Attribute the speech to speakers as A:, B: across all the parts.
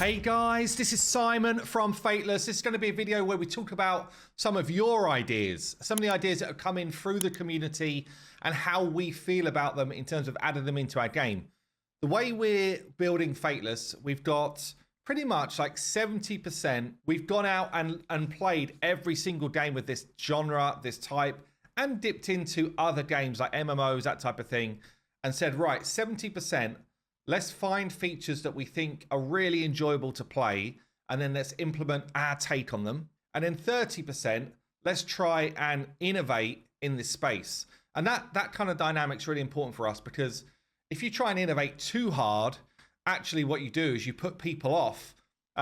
A: Hey guys, this is Simon from Fateless. This is going to be a video where we talk about some of your ideas, some of the ideas that have come in through the community and how we feel about them in terms of adding them into our game. The way we're building Fateless, we've got pretty much like 70%. We've gone out and played every single game with this genre, this type, and dipped into other games like MMOs, that type of thing, and said, right, 70%, let's find features that we think are really enjoyable to play, and then let's implement our take on them. And then 30%, let's try and innovate in this space. And that kind of dynamic's really important for us, because if you try and innovate too hard, actually what you do is you put people off,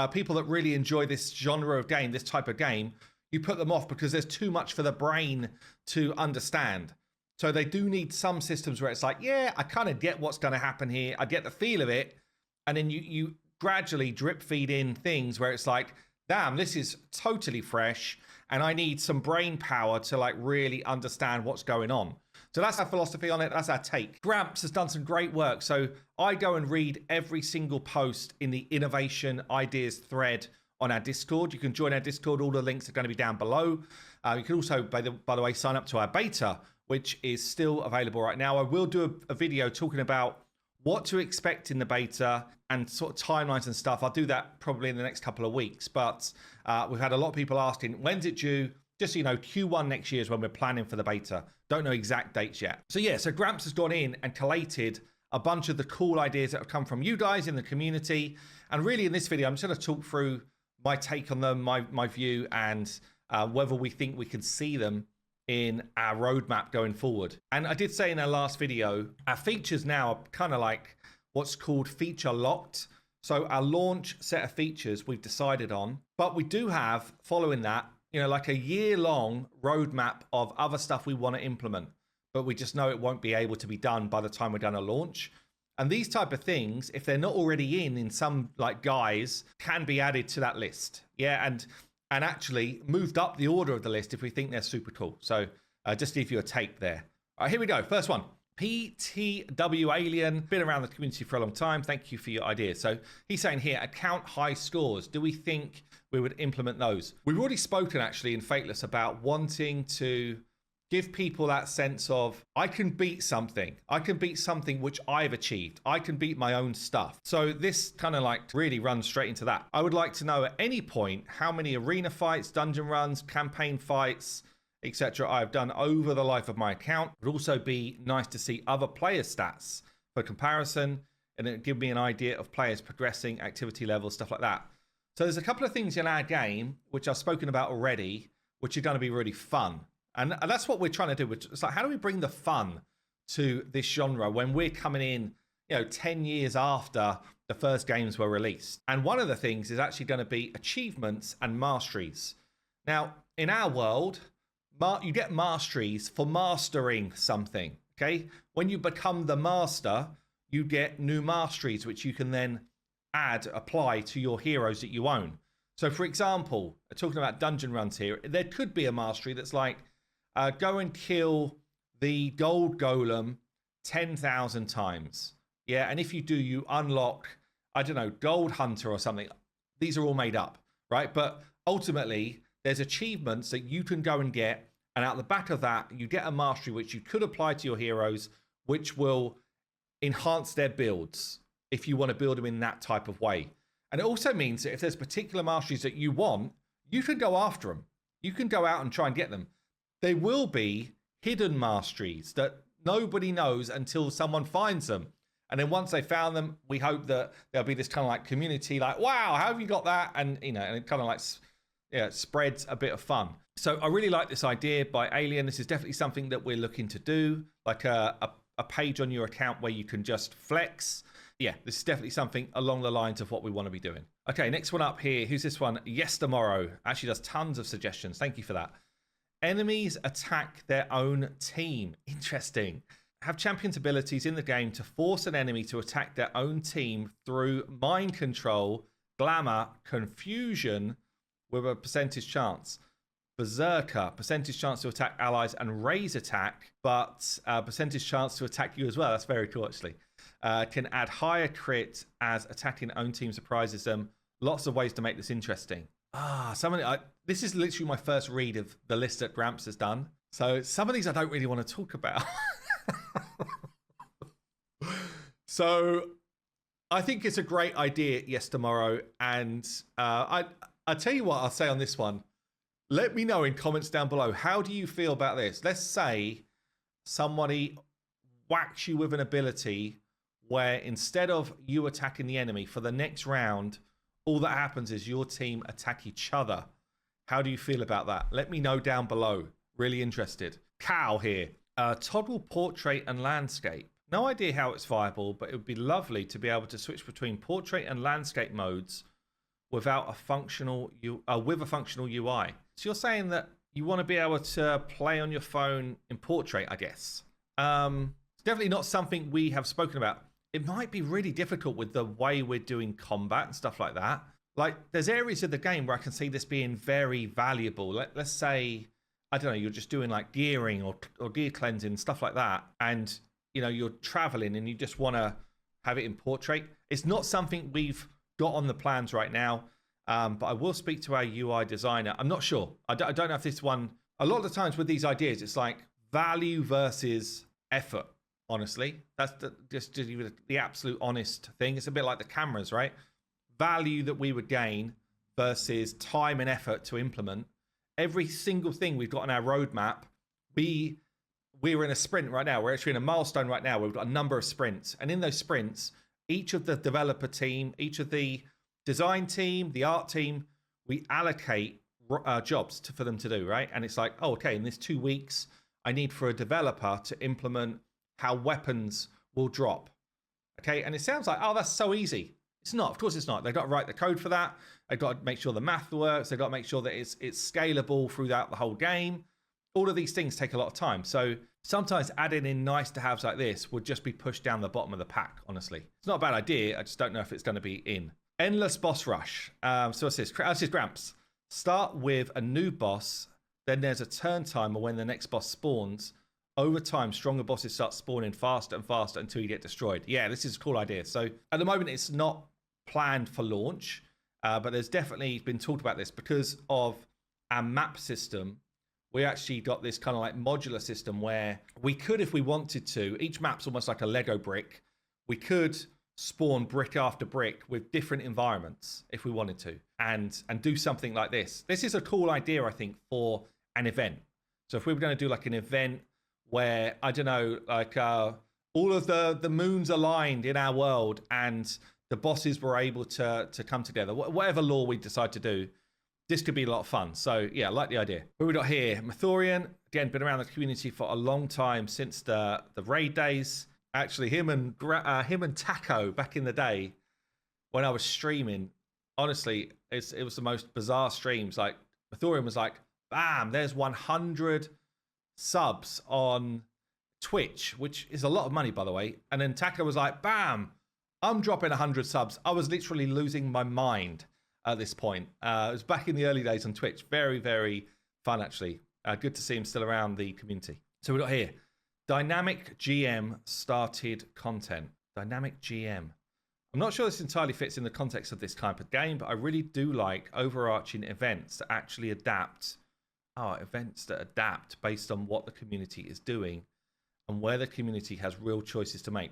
A: people that really enjoy this genre of game, this type of game, you put them off because there's too much for the brain to understand. So they do need some systems where it's like, yeah, I kind of get what's going to happen here. I get the feel of it. And then you gradually drip feed in things where it's like, damn, this is totally fresh. And I need some brain power to like really understand what's going on. So that's our philosophy on it. That's our take. Gramps has done some great work. So I go and read every single post in the innovation ideas thread on our Discord. You can join our Discord. All the links are going to be down below. You can also, by the way, sign up to our beta, which is still available right now. I will do a video talking about what to expect in the beta and sort of timelines and stuff. I'll do that probably in the next couple of weeks. But we've had a lot of people asking, when's it due? Just so you know, Q1 next year is when we're planning for the beta. Don't know exact dates yet. So yeah, so Gramps has gone in and collated a bunch of the cool ideas that have come from you guys in the community. And really in this video, I'm just going to talk through my take on them, my view, and whether we think we can see them in our roadmap going forward. And I did say in our last video, our features now are kind of like what's called feature locked. So our launch set of features we've decided on, but we do have, following that, you know, like a year-long roadmap of other stuff we want to implement, but we just know it won't be able to be done by the time we're done a launch. And these type of things, if they're not already in some like guise, can be added to that list. Yeah, and actually moved up the order of the list if we think they're super cool. So just to give you a take there. All right, here we go. First one. PTW Alien, been around the community for a long time. Thank you for your idea. So he's saying here, account high scores. Do we think we would implement those? We've already spoken actually in Fateless about wanting to give people that sense of, I can beat something. I can beat something which I've achieved. I can beat my own stuff. So this kind of like really runs straight into that. I would like to know at any point how many arena fights, dungeon runs, campaign fights, etc. I've done over the life of my account. It would also be nice to see other player stats for comparison, and it would give me an idea of players progressing, activity levels, stuff like that. So there's a couple of things in our game, which I've spoken about already, which are going to be really fun. And that's what we're trying to do. It's like, how do we bring the fun to this genre when we're coming in, you know, 10 years after the first games were released? And one of the things is actually going to be achievements and masteries. Now, in our world, you get masteries for mastering something, okay? When you become the master, you get new masteries, which you can then apply to your heroes that you own. So, for example, talking about dungeon runs here, there could be a mastery that's like, go and kill the gold golem 10,000 times. Yeah, and if you do, you unlock, I don't know, gold hunter or something. These are all made up, right? But ultimately, there's achievements that you can go and get. And out the back of that, you get a mastery which you could apply to your heroes, which will enhance their builds if you want to build them in that type of way. And it also means that if there's particular masteries that you want, you can go after them. You can go out and try and get them. There will be hidden masteries that nobody knows until someone finds them. And then once they found them, we hope that there'll be this kind of like community like, wow, how have you got that? And, you know, and it kind of like, yeah, spreads a bit of fun. So I really like this idea by Alien. This is definitely something that we're looking to do, like a page on your account where you can just flex. Yeah, this is definitely something along the lines of what we want to be doing. Okay, next one up here. Who's this one? Yes Tomorrow. Actually does tons of suggestions. Thank you for that. Enemies attack their own team. Interesting. Have champions abilities in the game to force an enemy to attack their own team through mind control, glamour, confusion with a percentage chance. Berserker, percentage chance to attack allies and raise attack, but percentage chance to attack you as well. That's very cool, actually. Can add higher crit as attacking own team surprises them. Lots of ways to make this interesting. This is literally my first read of the list that Gramps has done. So some of these I don't really want to talk about. So I think it's a great idea, Yes Tomorrow. And I tell you what I'll say on this one. Let me know in comments down below. How do you feel about this? Let's say somebody whacks you with an ability where instead of you attacking the enemy for the next round, all that happens is your team attack each other. How do you feel about that? Let me know down below. Really interested. Cal here. Toggle portrait and landscape. No idea how it's viable, but it would be lovely to be able to switch between portrait and landscape modes without a functional with a functional UI. So you're saying that you want to be able to play on your phone in portrait, I guess. It's definitely not something we have spoken about. It might be really difficult with the way we're doing combat and stuff like that. Like, there's areas of the game where I can see this being very valuable. Let's say, I don't know, you're just doing like gearing or gear cleansing, stuff like that. And, you know, you're traveling and you just want to have it in portrait. It's not something we've got on the plans right now. But I will speak to our UI designer. I'm not sure. I don't know if this one, a lot of the times with these ideas, it's like value versus effort. Honestly, that's just the absolute honest thing. It's a bit like the cameras, right? Value that we would gain versus time and effort to implement. Every single thing we've got on our roadmap, we're in a sprint right now. We're actually in a milestone right now. We've got a number of sprints. And in those sprints, each of the developer team, each of the design team, the art team, we allocate jobs for them to do, right? And it's like, oh, okay, in this 2 weeks, I need for a developer to implement how weapons will drop. Okay, and it sounds like, oh, that's so easy. It's not. Of course it's not. They've got to write the code for that. They've got to make sure the math works. They've got to make sure that it's scalable throughout the whole game. All of these things take a lot of time. So sometimes adding in nice to haves like this would just be pushed down the bottom of the pack, honestly. It's not a bad idea. I just don't know if it's going to be in. Endless boss rush. So what's this? This is Gramps. Start with a new boss. Then there's a turn timer when the next boss spawns. Over time, stronger bosses start spawning faster and faster until you get destroyed. Yeah, this is a cool idea. So at the moment, it's not planned for launch, but there's definitely been talked about this because of our map system. We actually got this kind of like modular system where we could, if we wanted to, each map's almost like a Lego brick. We could spawn brick after brick with different environments if we wanted to, and do something like this. This is a cool idea, I think, for an event. So if we were going to do like an event where, I don't know, like all of the moons aligned in our world and the bosses were able to come together, whatever lore we decide to do, this could be a lot of fun. So yeah, I like the idea. What we got here? Mythorian, again, been around the community for a long time, since the raid days. Actually, him and Taco back in the day when I was streaming, honestly, it was the most bizarre streams. Like, Mythorian was like, bam, there's 100 subs on Twitch, which is a lot of money, by the way. And then Taco was like, bam, I'm dropping 100 subs. I was literally losing my mind at this point. It was back in the early days on Twitch. Very, very fun, actually. Good to see him still around the community. So we got here, Dynamic GM started content. Dynamic GM. I'm not sure this entirely fits in the context of this type of game, but I really do like overarching events that actually adapt. Events that adapt based on what the community is doing and where the community has real choices to make.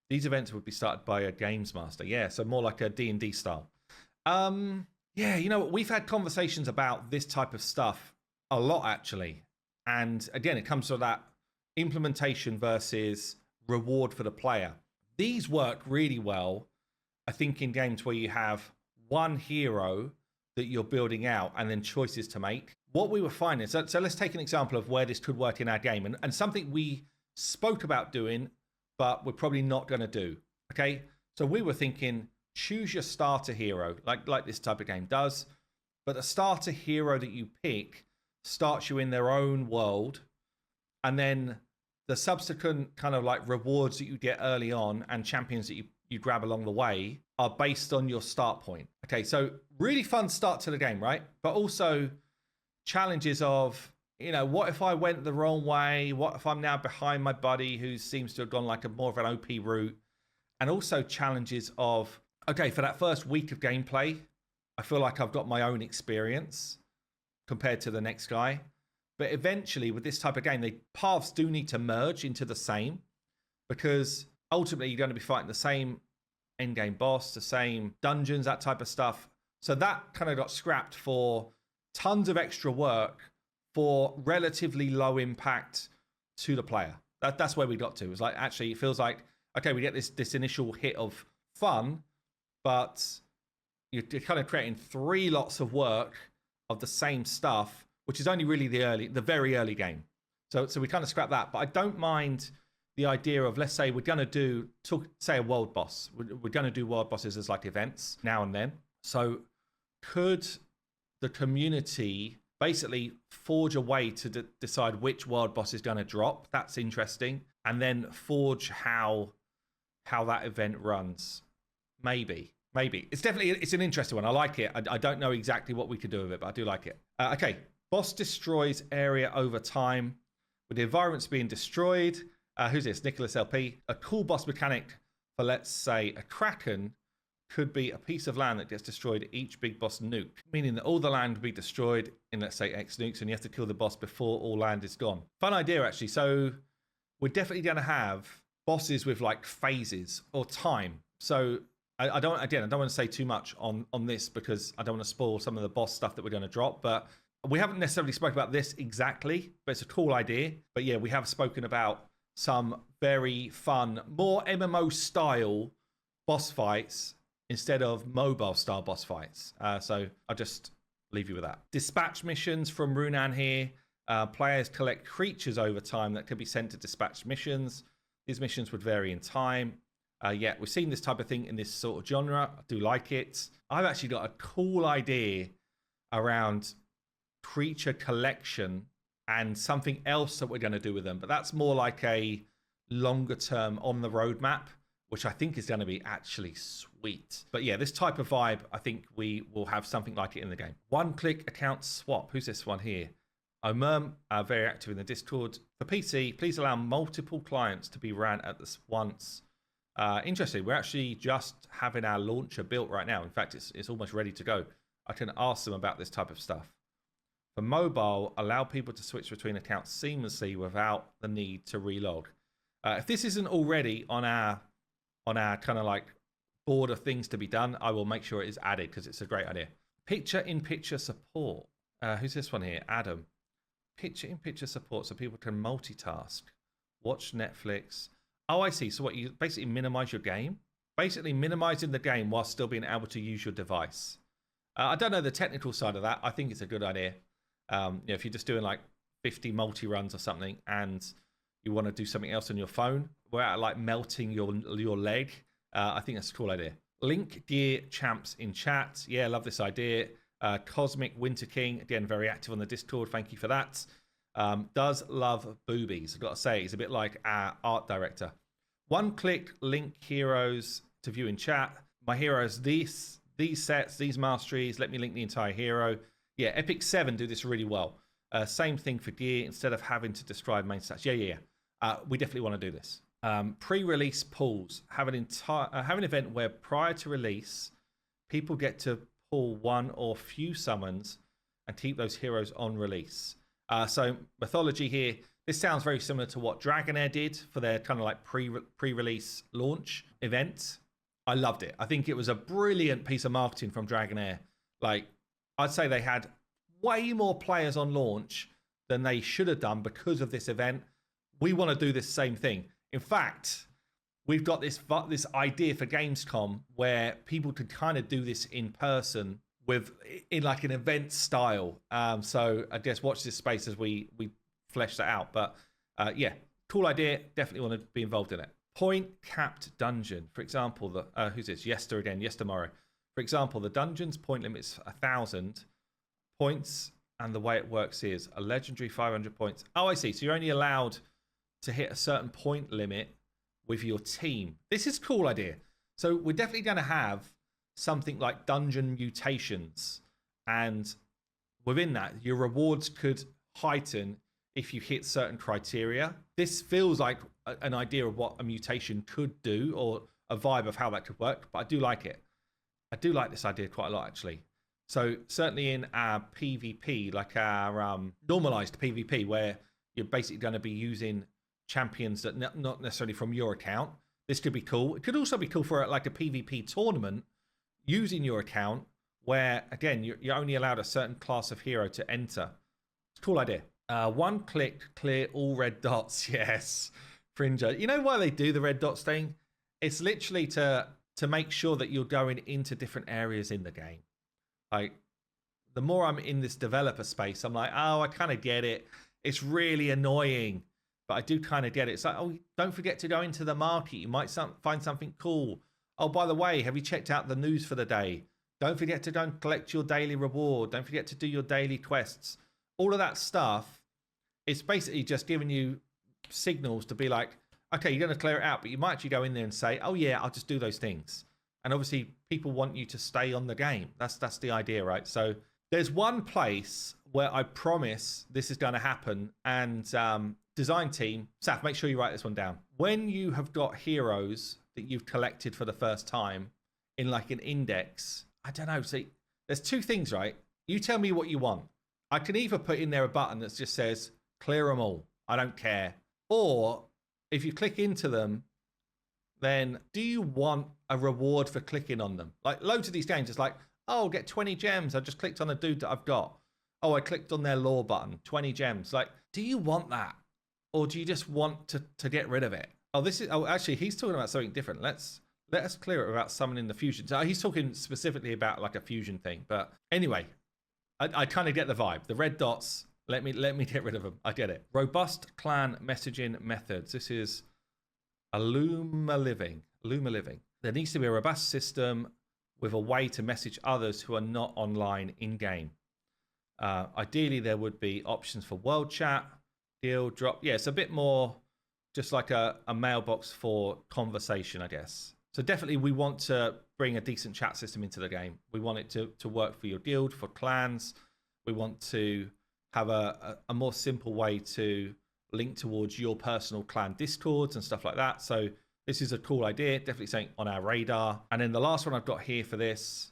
A: These events would be started by a games master. Yeah, so more like a D&D style. Yeah, you know, we've had conversations about this type of stuff a lot, actually. And again, it comes to that implementation versus reward for the player. These work really well, I think, in games where you have one hero that you're building out and then choices to make. What we were finding, so let's take an example of where this could work in our game, and something we spoke about doing, but we're probably not going to do. Okay, so we were thinking, choose your starter hero, like this type of game does, but the starter hero that you pick starts you in their own world, and then the subsequent kind of like rewards that you get early on and champions that you grab along the way are based on your start point. Okay, so really fun start to the game, right? But also challenges of, you know, what if I went the wrong way? What if I'm now behind my buddy who seems to have gone like a more of an OP route? And also challenges of, okay, for that first week of gameplay, I feel like I've got my own experience compared to the next guy. But eventually, with this type of game, the paths do need to merge into the same, because ultimately you're going to be fighting the same endgame boss, the same dungeons, that type of stuff. So that kind of got scrapped for tons of extra work for relatively low impact to the player. That's where we got to. It's like, actually, it feels like, okay, we get this initial hit of fun, but you're kind of creating 3 lots of work of the same stuff, which is only really the very early game. So we kind of scrap that. But I don't mind the idea of, let's say we're going to say a world boss. We're going to do world bosses as like events now and then. So could the community basically forge a way to decide which world boss is going to drop? That's interesting. And then forge how that event runs. Maybe. It's an interesting one. I like it. I don't know exactly what we could do with it, but I do like it. Okay. Boss destroys area over time with the environments being destroyed. Who's this? Nicholas LP. A cool boss mechanic for, let's say, a Kraken could be a piece of land that gets destroyed each big boss nuke, meaning that all the land will be destroyed in, let's say, X nukes, and you have to kill the boss before all land is gone. Fun idea, actually. So we're definitely going to have bosses with like phases or time. So I don't want to say too much on this, because I don't want to spoil some of the boss stuff that we're going to drop, but we haven't necessarily spoken about this exactly, but it's a cool idea. But yeah, we have spoken about some very fun, more MMO style boss fights instead of mobile style boss fights. So I'll just leave you with that. Dispatch missions from Runan here. Players collect creatures over time that can be sent to dispatch missions. These missions would vary in time. Yeah, we've seen this type of thing in this sort of genre. I do like it. I've actually got a cool idea around creature collection and something else that we're going to do with them. But that's more like a longer term on the roadmap, which I think is going to be actually sweet. But yeah, this type of vibe, I think we will have something like it in the game. One-click account swap. Who's this one here? Omerm, very active in the Discord. For PC, please allow multiple clients to be ran at this once. Interesting. We're actually just having our launcher built right now. In fact, it's almost ready to go. I can ask them about this type of stuff. For mobile, allow people to switch between accounts seamlessly without the need to relog. If this isn't already on our kind of like board of things to be done, I will make sure it is added, because it's a great idea. Picture-in-picture support. Who's this one here? Adam. Picture-in-picture support, so people can multitask, watch Netflix. Oh, I see. So what, you basically minimize your game? Basically minimizing the game while still being able to use your device. I don't know the technical side of that. I think it's a good idea. If you're just doing like 50 multi-runs or something and you want to do something else on your phone without like melting your leg, I think that's a cool idea. Link Gear Champs in chat. Yeah, love this idea. Cosmic Winter King, again, very active on the Discord. Thank you for that. Does love boobies. I've got to say, he's a bit like our art director. One-click link heroes to view in chat. My heroes, these sets, these masteries. Let me link the entire hero. Yeah, Epic 7 do this really well. Same thing for gear. Instead of having to describe main stats. Yeah. We definitely want to do this. Pre-release pools. Have an event where prior to release, people get to pull one or few summons and keep those heroes on release. So Mythology here, this sounds very similar to what Dragonair did for their kind of like pre-release launch event. I loved it. I think it was a brilliant piece of marketing from Dragonair. Like, I'd say they had way more players on launch than they should have done because of this event. We want to do this same thing. In fact, we've got this idea for Gamescom where people could kind of do this in person in like an event style. So I guess watch this space as we flesh that out. But yeah, cool idea. Definitely want to be involved in it. Point capped dungeon. For example, who's this? Yestermorrow. For example, the dungeon's point limit's 1,000 points, and the way it works is a legendary 500 points. Oh, I see. So you're only allowed to hit a certain point limit with your team. This is a cool idea. So we're definitely going to have something like dungeon mutations, and within that, your rewards could heighten if you hit certain criteria. This feels like an idea of what a mutation could do, or a vibe of how that could work, but I do like it. I do like this idea quite a lot, actually. So certainly in our PvP, like our normalized PvP, where you're basically going to be using champions that not necessarily from your account, this could be cool. It could also be cool for like a PvP tournament using your account, where again you're only allowed a certain class of hero to enter. It's a cool idea. One click, clear all red dots. Yes, Fringer. You know why they do the red dots thing? It's literally to make sure that you're going into different areas in the game. Like, the more I'm in this developer space, I'm like, oh, I kind of get it. It's really annoying, but I do kind of get it. It's like, oh, don't forget to go into the market. You might find something cool. Oh, by the way, have you checked out the news for the day? Don't forget to go and collect your daily reward. Don't forget to do your daily quests. All of that stuff, it's basically just giving you signals to be like, okay, you're going to clear it out, but you might actually go in there and say, oh yeah, I'll just do those things. And obviously people want you to stay on the game. That's the idea, right? So there's one place where I promise this is going to happen. And design team, Saf, make sure you write this one down. When you have got heroes that you've collected for the first time in like an index, I don't know. See, there's two things, right? You tell me what you want. I can either put in there a button that just says, clear them all. I don't care. Or if you click into them, then do you want a reward for clicking on them? Like loads of these games, it's like, oh, get 20 gems. I just clicked on a dude that I've got. Oh, I clicked on their lore button, 20 gems. Like, do you want that? Or do you just want to get rid of it? Oh, actually, he's talking about something different. Let us clear it about summoning the fusion. So he's talking specifically about like a fusion thing. But anyway, I kind of get the vibe. The red dots, let me get rid of them. I get it. Robust clan messaging methods. This is Luma Living. There needs to be a robust system with a way to message others who are not online in-game. Ideally, there would be options for world chat, deal, drop. Yeah, it's a bit more just like a mailbox for conversation, I guess. So definitely we want to bring a decent chat system into the game. We want it to work for your guild, for clans. We want to have a more simple way to link towards your personal clan discords and stuff like that. So this is a cool idea, definitely something on our radar. And then the last one I've got here for this,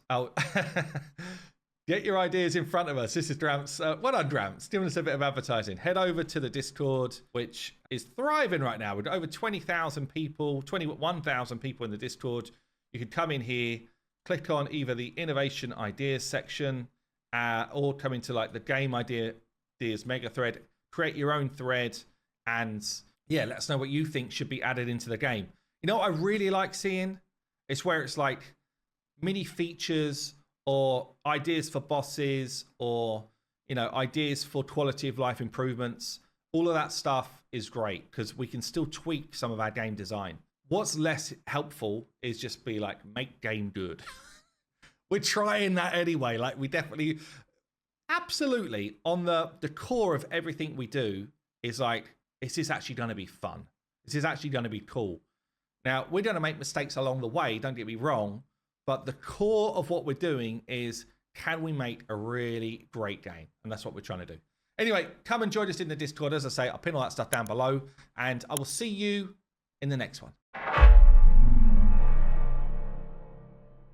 A: get your ideas in front of us. This is Dramps. Well done, Dramps, giving us a bit of advertising. Head over to the Discord, which is thriving right now. We've got over 20,000 people, 21,000 people in the Discord. You can come in here, click on either the innovation ideas section, or come into like the game ideas mega thread, create your own thread, and yeah, let us know what you think should be added into the game. You know what I really like seeing? It's where it's like mini features or ideas for bosses or, you know, ideas for quality of life improvements. All of that stuff is great because we can still tweak some of our game design. What's less helpful is just be like, make game good. We're trying that anyway. Like we definitely, absolutely on the core of everything we do is like, is this actually going to be fun? Is this actually going to be cool? Now, we're going to make mistakes along the way, don't get me wrong, but the core of what we're doing is, can we make a really great game? And that's what we're trying to do. Anyway, come and join us in the Discord. As I say, I'll pin all that stuff down below, and I will see you in the next one.